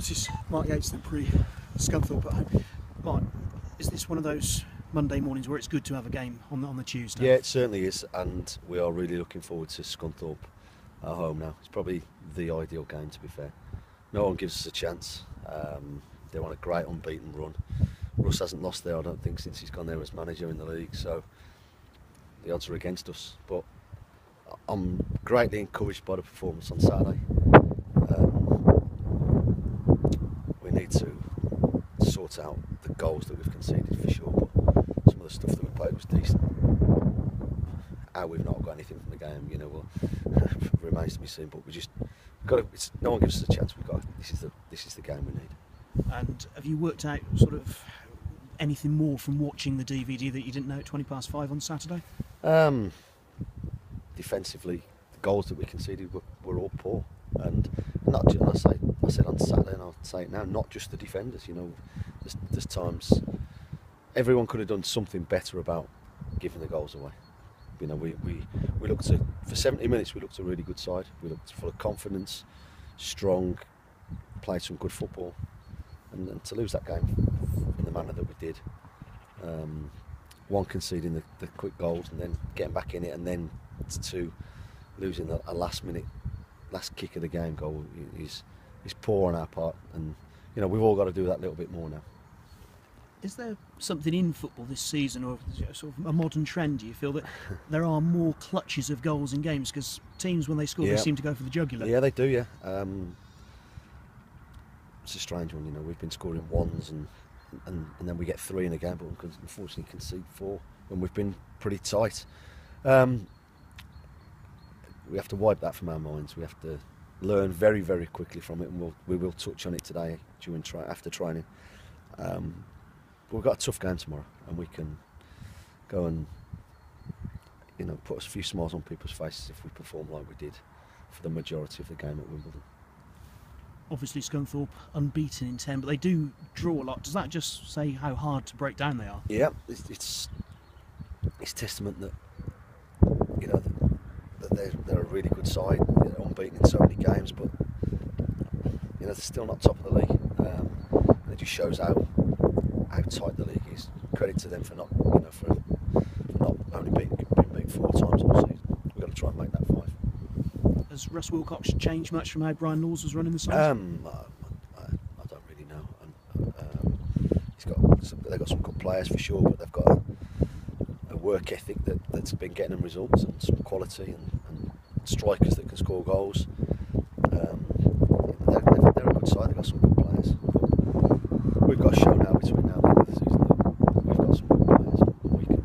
This is Mark Yates, the pre-Scunthorpe at home. Mark, is this one of those Monday mornings where it's good to have a game on the Tuesday? Yeah, it certainly is, and we are really looking forward to Scunthorpe at home now. It's probably the ideal game, to be fair. No one gives us a chance. They're on a great unbeaten run. Russ hasn't lost there, I don't think, since he's gone there as manager in the league, so the odds are against us. But I'm greatly encouraged by the performance on Saturday. We need to sort out the goals that we've conceded for sure, but some of the stuff that we played was decent. How we've not got anything from the game, well, remains to be seen. But we just got to. No one gives us a chance. This is the game we need. And have you worked out sort of anything more from watching the DVD that you didn't know at 5:20 on Saturday? Defensively, the goals that we conceded were all poor, and not just, I said on Saturday, and I'll say it now, not just the defenders. There's times everyone could have done something better about giving the goals away. We looked for 70 minutes. We looked a really good side. We looked full of confidence, strong, played some good football, and to lose that game in the manner that we did, one conceding the quick goals and then getting back in it, and then two losing a last kick of the game goal is poor on our part, and we've all got to do that little bit more now. Is there something in football this season, or sort of a modern trend? Do you feel that there are more clutches of goals in games? Because teams, when they score, they seem to go for the jugular. Yeah, they do. Yeah, it's a strange one. We've been scoring ones and then we get 3 in a game, but we can unfortunately concede 4 when we've been pretty tight. We have to wipe that from our minds. We have to learn very, very quickly from it, and we will touch on it today after training. But we've got a tough game tomorrow, and we can go and put a few smiles on people's faces if we perform like we did for the majority of the game at Wimbledon. Obviously Scunthorpe unbeaten in 10, but they do draw a lot. Does that just say how hard to break down they are? Yeah, it's testament that that they're a really good side. They're unbeaten in so many games, but they're still not top of the league. And it just shows how tight the league is. Credit to them for not only being beaten 4 times all season. We've got to try and make that 5. Has Russ Wilcox changed much from how Brian Laws was running the side? I don't really know. They've got some good players for sure, but they've got a work ethic that's been getting them results, and some quality and strikers that can score goals. They're a good side. They've got some good players. But we've got to show now between now and the end of the season that we've got some good players. We can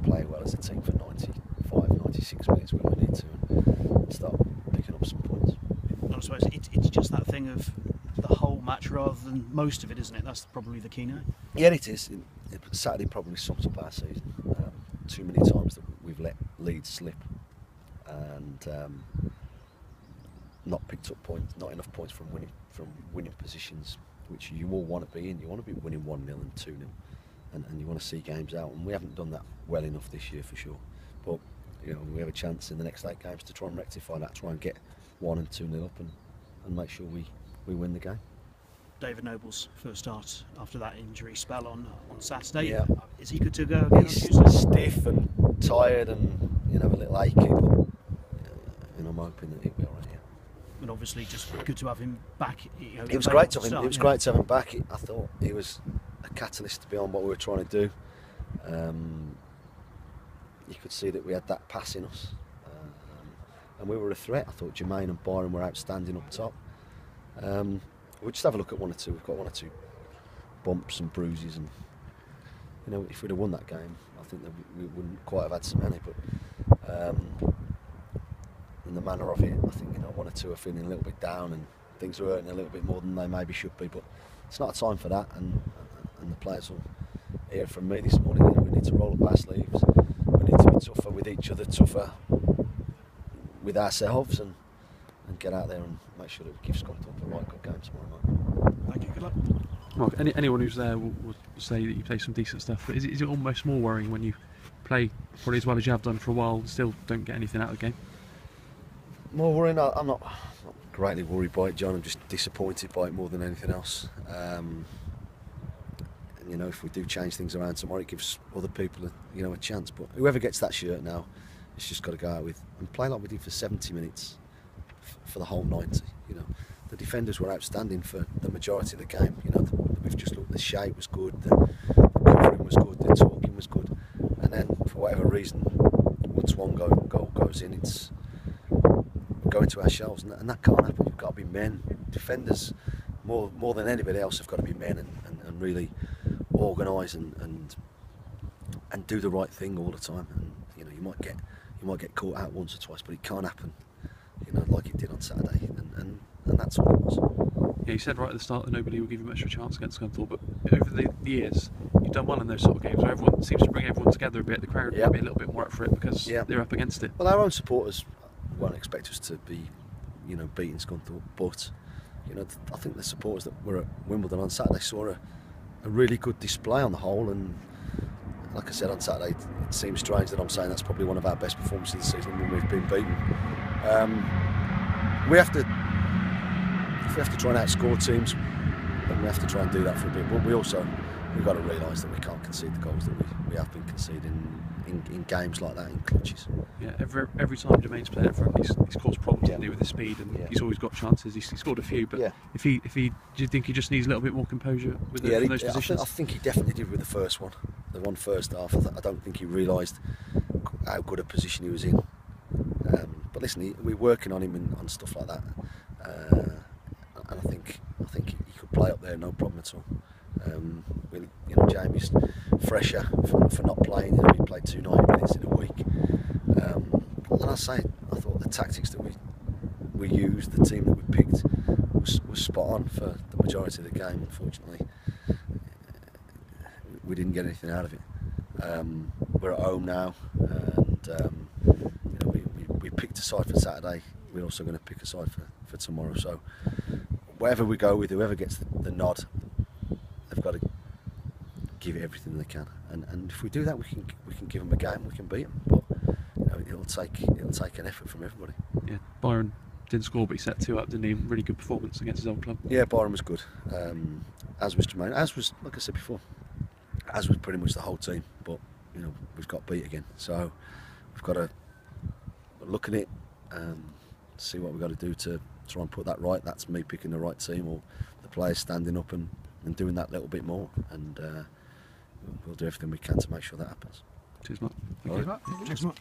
play well as a team for 95, 96 minutes when we need to, and start picking up some points. I suppose it's just that thing of the whole match rather than most of it, isn't it? That's probably the key now. Yeah, it is. Saturday probably sums up our season. Too many times that we've let leads slip, and not picked up points, not enough points from winning positions, which you all want to be in. You want to be winning 1-0 and 2-0, and you want to see games out. And we haven't done that well enough this year for sure. But we have a chance in the next 8 games to try and rectify that, try and get 1 and 2-0 up, and make sure we win the game. David Noble's first start after that injury spell on Saturday. Yeah. Is he good to go again He's on Tuesday? stiff and tired and a little achy, but I'm hoping that he'll be all right. Yeah. And obviously, just good to have him back. It was great to have him. It was great to have him back. I thought he was a catalyst beyond what we were trying to do. You could see that we had that pass in us, and we were a threat. I thought Jermaine and Byron were outstanding up top. We'll just have a look at 1 or 2. We've got 1 or 2 bumps and bruises, and if we'd have won that game, I think that we wouldn't quite have had so many. But in the manner of it, I think 1 or 2 are feeling a little bit down, and things are hurting a little bit more than they maybe should be. But it's not a time for that, and the players will hear from me this morning. We need to roll up our sleeves. We need to be tougher with each other, tougher with ourselves, and get out there and make sure that we give Scunthorpe a right good game tomorrow night. Thank you, good luck. Mark, anyone who's there will say that you play some decent stuff, but is it almost more worrying when you play probably as well as you have done for a while and still don't get anything out of the game? More worrying? I'm not greatly worried by it, John. I'm just disappointed by it more than anything else. And you know, if we do change things around tomorrow, it gives other people a chance. But whoever gets that shirt now, it's just got to go out with and play like we did for 70 minutes for the whole 90. You know, the defenders were outstanding for the majority of the game. You know, we've just looked. The shape was good, the covering was good, the talking was good, and then for whatever reason, once one goal goes in, it's going to our shells, and that can't happen. You've got to be men. Defenders, more than anybody else, have got to be men and really organise and do the right thing all the time. And you know, you might get caught out once or twice, but it can't happen, you know, like it did on Saturday, and that's what it was. Yeah, you said right at the start that nobody will give you much of a chance against Scunthorpe, but over the years, you've done well in those sort of games where everyone seems to bring everyone together a bit. The crowd might be a little bit more up for it because they're up against it. Well, our own supporters won't expect us to be, you know, beating Scunthorpe, but you know, I think the supporters that were at Wimbledon on Saturday saw a really good display on the whole, and like I said on Saturday, it seems strange that I'm saying that's probably one of our best performances of the season when we've been beaten. If we have to try and outscore teams, then we have to try and do that for a bit. But we've got to realise that we can't concede the goals that we have been conceding in games like that, in clutches. Yeah, every time Jermaine's played up front, he's caused problems with his speed, and he's always got chances. He's scored a few, but if he, do you think he just needs a little bit more composure with those positions? I think he definitely did with the first one, the one first half. I don't think he realised how good a position he was in. But listen, we're working on him on stuff like that, and I think he could play up there, no problem at all. You know, Jamie's fresher for not playing. You know, he played 90 minutes in a week. And I thought the tactics that we used, the team that we picked, was spot on for the majority of the game. Unfortunately, we didn't get anything out of it. We're at home now, and you know, we picked a side for Saturday. We're also going to pick a side for tomorrow. So wherever we go with, whoever gets the nod, they've got to give it everything they can, and if we do that, we can give them a game, we can beat them. But you know, it'll take an effort from everybody. Yeah, Byron didn't score, but he set 2 up, didn't he? Really good performance against his old club. Yeah, Byron was good, as was Jermaine, as was, like I said before, as was pretty much the whole team. But you know, we've got beat again, so we've got to look at it and see what we've got to do to try and put that right. That's me picking the right team, or the players standing up and doing that little bit more, and we'll do everything we can to make sure that happens. Cheers, Mark. Cheers, Mark.